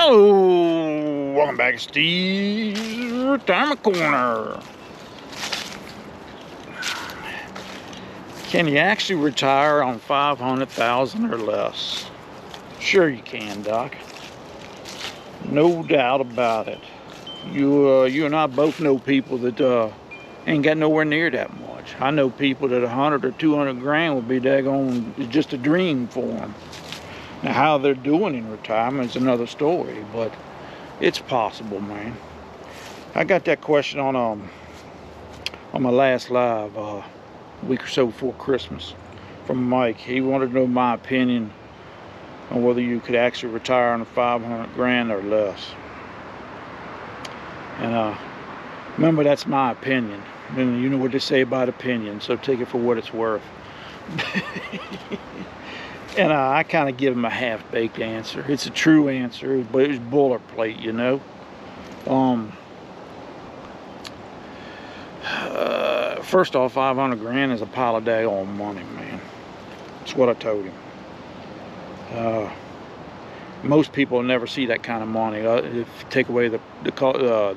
Hello, welcome back to Steve's Retirement Corner. Can you actually retire on $500,000 or less? Sure you can, Doc. No doubt about it. You and I both know people that ain't got nowhere near that much. I know people that 100 or 200 grand would be daggone just a dream for them. Now, how they're doing in retirement is another story, but it's possible, man. I got that question on my last live a week or so before Christmas from Mike. He wanted to know my opinion on whether you could actually retire on 500 grand or less. And remember, that's my opinion. And you know what they say about opinion, so take it for what it's worth. And I kind of give him a half-baked answer. It's a true answer, but it's boilerplate, you know. First off, 500 grand is a pile of daggone money, man. That's what I told him. Most people will never see that kind of money. If you take away the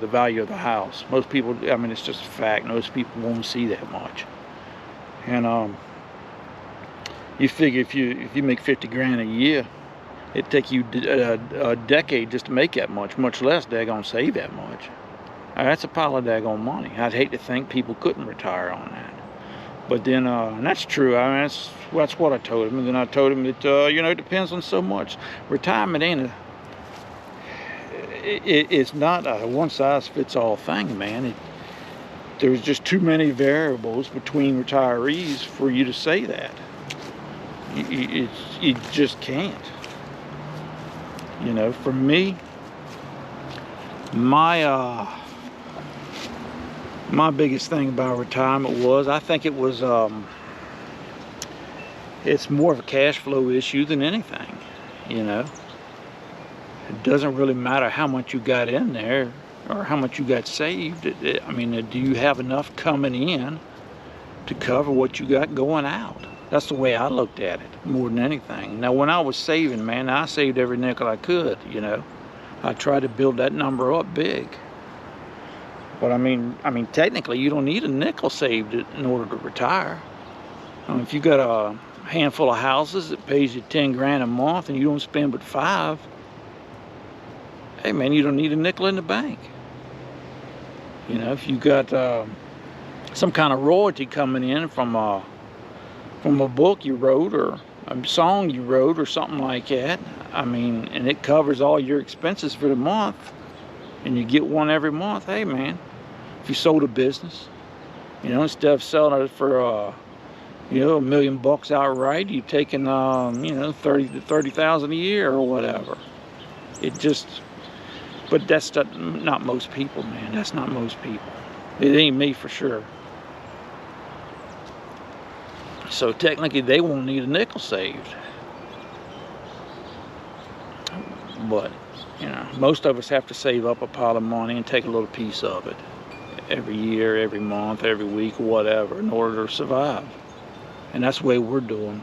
value of the house, most people, I mean, it's just a fact. Most people won't see that much. And you figure if you make 50 grand a year, it'd take you a decade just to make that much less daggone save that much. That's a pile of daggone money. I'd hate to think people couldn't retire on that. But then, and that's true. I mean, that's what I told him. And then I told him that, it depends on so much. Retirement ain't it's not a one-size-fits-all thing, man. There's just too many variables between retirees for you to say that. You just can't. You know, for me, my biggest thing about retirement was, I think it was, it's more of a cash flow issue than anything, you know. It doesn't really matter how much you got in there or how much you got saved. I mean, do you have enough coming in to cover what you got going out? That's the way I looked at it, more than anything. Now, when I was saving, man, I saved every nickel I could, you know. I tried to build that number up big. But I mean, technically, you don't need a nickel saved in order to retire. I mean, if you got a handful of houses that pays you 10 grand a month and you don't spend but $5, hey, man, you don't need a nickel in the bank. You know, if you got some kind of royalty coming in from a book you wrote or a song you wrote or something like that, I mean, and it covers all your expenses for the month, and you get one every month, hey, man, if you sold a business, you know, instead of selling it for, $1 million outright, you're taking, $30,000 a year or whatever. It just, but that's not most people, man. That's not most people. It ain't me for sure. So technically, they won't need a nickel saved. But, you know, most of us have to save up a pile of money and take a little piece of it every year, every month, every week, whatever, in order to survive. And that's the way we're doing.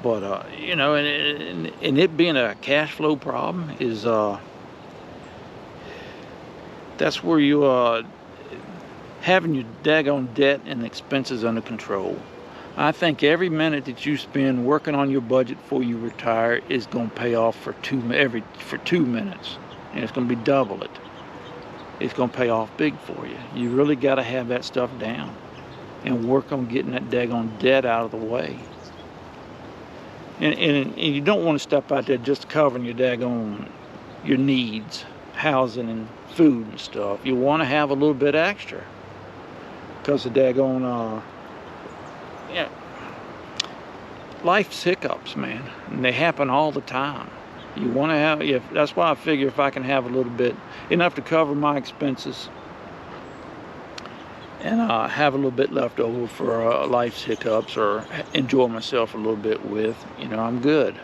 But, and it being a cash flow problem is, that's where you, having your daggone debt and expenses under control. I think every minute that you spend working on your budget before you retire is going to pay off for 2 minutes, and it's going to be double it. It's going to pay off big for you. You really got to have that stuff down and work on getting that daggone debt out of the way. And you don't want to step out there just covering your needs, housing and food and stuff. You want to have a little bit extra. Because the daggone, life's hiccups, man, and they happen all the time. You want to have, that's why I figure if I can have a little bit, enough to cover my expenses, and have a little bit left over for life's hiccups or enjoy myself a little bit with, I'm good.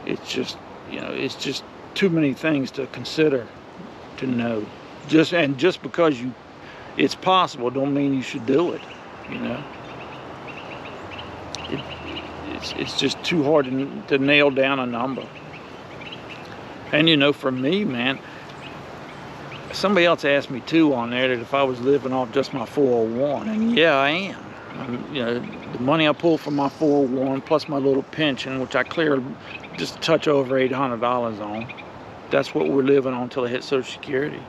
It's just, it's just too many things to consider, to know. Just because it's possible don't mean you should do it, It's just too hard to nail down a number. And you know, for me, man, somebody else asked me too on there that if I was living off just my 401, and yeah, I am. You know, the money I pull from my 401 plus my little pension, which I clear just a touch over $800 on, that's what we're living on until I hit Social Security.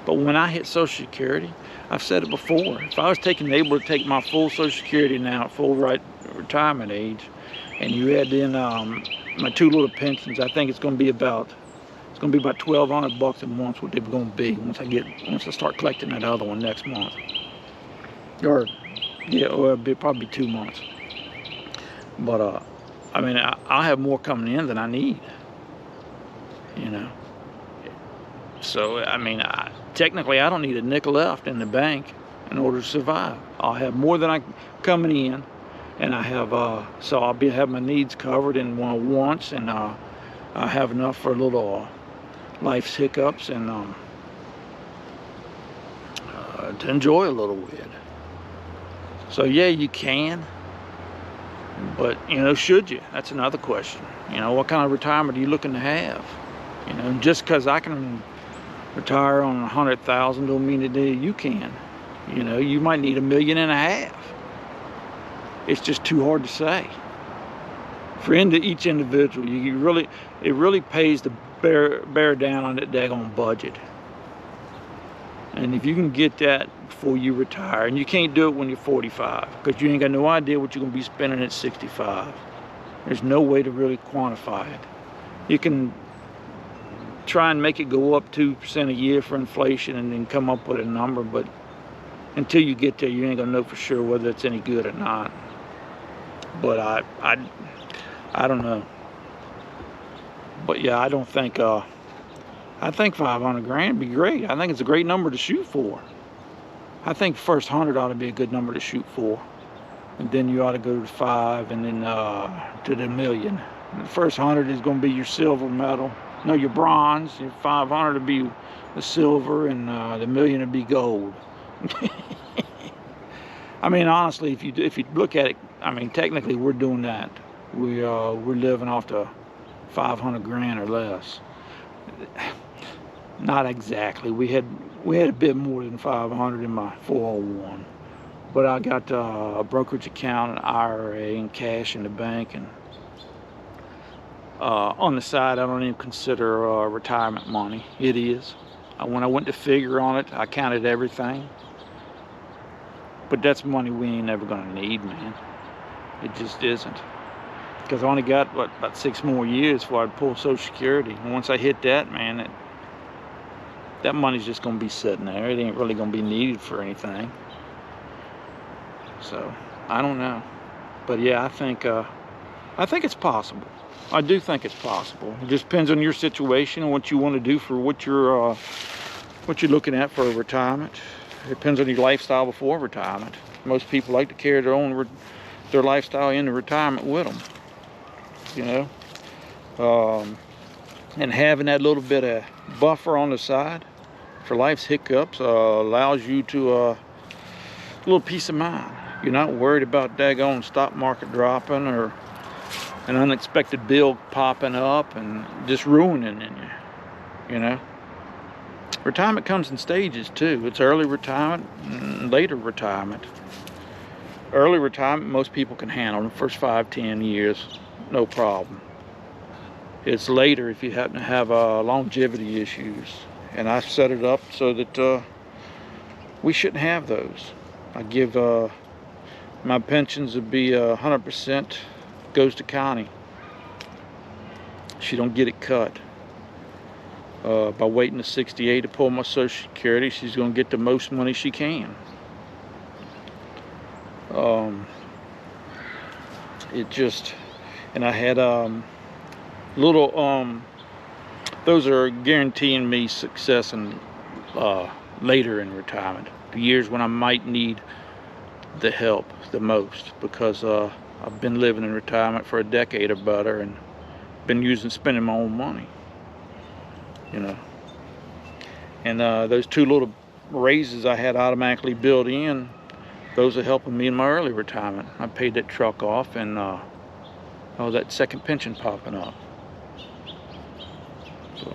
But when I hit Social Security, I've said it before, if I was able to take my full Social Security now at full retirement age, and you add in my two little pensions, I think it's going to be about $1,200 a month. What they're going to be once I start collecting that other one next month, or yeah, or it'll probably 2 months. But I mean, I'll have more coming in than I need. You know. So I mean, technically, I don't need a nickel left in the bank in order to survive. I'll have more than I coming in, and I have so I'll have my needs covered in wants, and I have enough for a little life's hiccups and to enjoy a little bit. So yeah, you can, but you know, should you? That's another question. You know, what kind of retirement are you looking to have? You know, just because I can retire on 100,000 don't mean that you can. You know, you might need $1.5 million. It's just too hard to say. For each individual, it really pays to bear down on that daggone budget. And if you can get that before you retire, and you can't do it when you're 45, because you ain't got no idea what you're going to be spending at 65. There's no way to really quantify it. You can try and make it go up 2% a year for inflation and then come up with a number, but until you get there, you ain't gonna know for sure whether it's any good or not. But I don't know. But yeah, I don't think I think 500 grand would be great. I think it's a great number to shoot for. I think first 100 ought to be a good number to shoot for, and then you ought to go to 5, and then to the $1 million. And the first 100 is going to be your silver medal. No, your bronze. Your 500 will be the silver, and the $1 million will be gold. I mean, honestly, if you look at it, I mean, technically we're doing that. We're living off the 500 grand or less. Not exactly. We had a bit more than 500 in my 401, but I got a brokerage account, an IRA, and cash in the bank, and on the side, I don't even consider retirement money. It is. When I went to figure on it, I counted everything. But that's money we ain't never gonna need, man. It just isn't. Because I only got, about 6 more years before I'd pull Social Security. And once I hit that, man, that money's just gonna be sitting there. It ain't really gonna be needed for anything. So, I don't know. But yeah, I think it's possible. I do think it's possible. It just depends on your situation and what you want to do for what you're looking at for a retirement. It depends on your lifestyle before retirement. Most people like to carry their lifestyle into retirement with them. You know, and having that little bit of buffer on the side for life's hiccups allows you to a little peace of mind. You're not worried about daggone stock market dropping or an unexpected bill popping up and just ruining you, you know. Retirement comes in stages too. It's early retirement and later retirement. Early retirement, most people can handle the first 5-10 years, no problem. It's later if you happen to have longevity issues, and I set it up so that we shouldn't have those. I give my pensions would be 100% goes to Connie. She don't get it cut. By waiting to 68 to pull my Social Security, she's going to get the most money she can. It just, and I had little those are guaranteeing me success and later in retirement, the years when I might need the help the most, because I've been living in retirement for a decade or better and been spending my own money, you know. And those 2 little raises I had automatically built in, those are helping me in my early retirement. I paid that truck off, and Oh, that second pension popping up. So,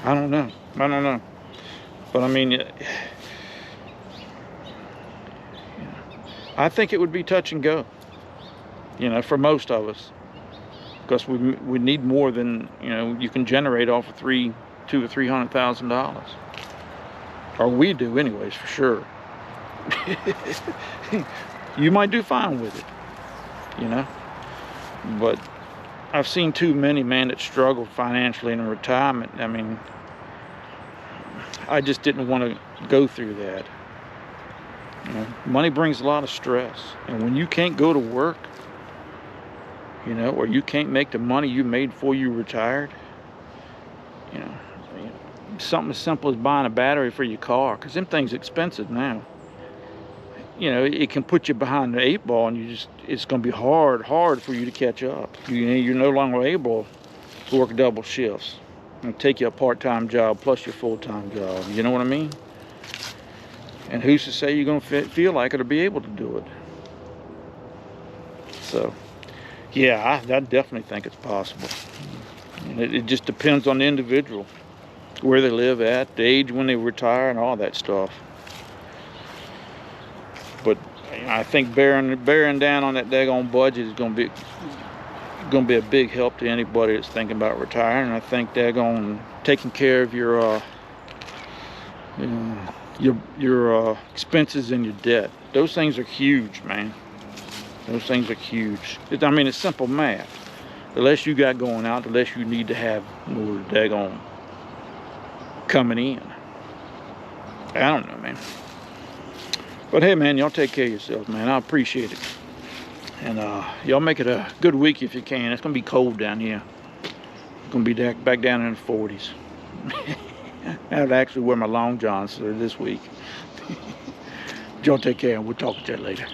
I don't know. I don't know. But I mean, I think it would be touch and go, for most of us, because we need more than you can generate off of $200,000 or $300,000, or we do, anyways, for sure. You might do fine with it, but I've seen too many, man, that struggle financially in retirement. I mean, I just didn't want to go through that. Money brings a lot of stress, and when you can't go to work, or you can't make the money you made before you retired, something as simple as buying a battery for your car, because them things are expensive now. It can put you behind the 8 ball, and it's going to be hard for you to catch up. You're no longer able to work double shifts and take your part-time job plus your full-time job. You know what I mean? And who's to say you're going to feel like it or be able to do it? So, yeah, I definitely think it's possible. And it just depends on the individual, where they live at, the age when they retire, and all that stuff. But I think bearing down on that daggone budget is going to be a big help to anybody that's thinking about retiring. I think daggone taking care of your expenses and your debt. Those things are huge, man. Those things are huge. I mean, it's simple math. The less you got going out, the less you need to have more daggone coming in. I don't know, man. But hey, man, y'all take care of yourselves, man. I appreciate it. And y'all make it a good week if you can. It's gonna be cold down here. It's gonna be back down in the 40s. I have to actually wear my long johns this week. Y'all take care, and we'll talk to you later.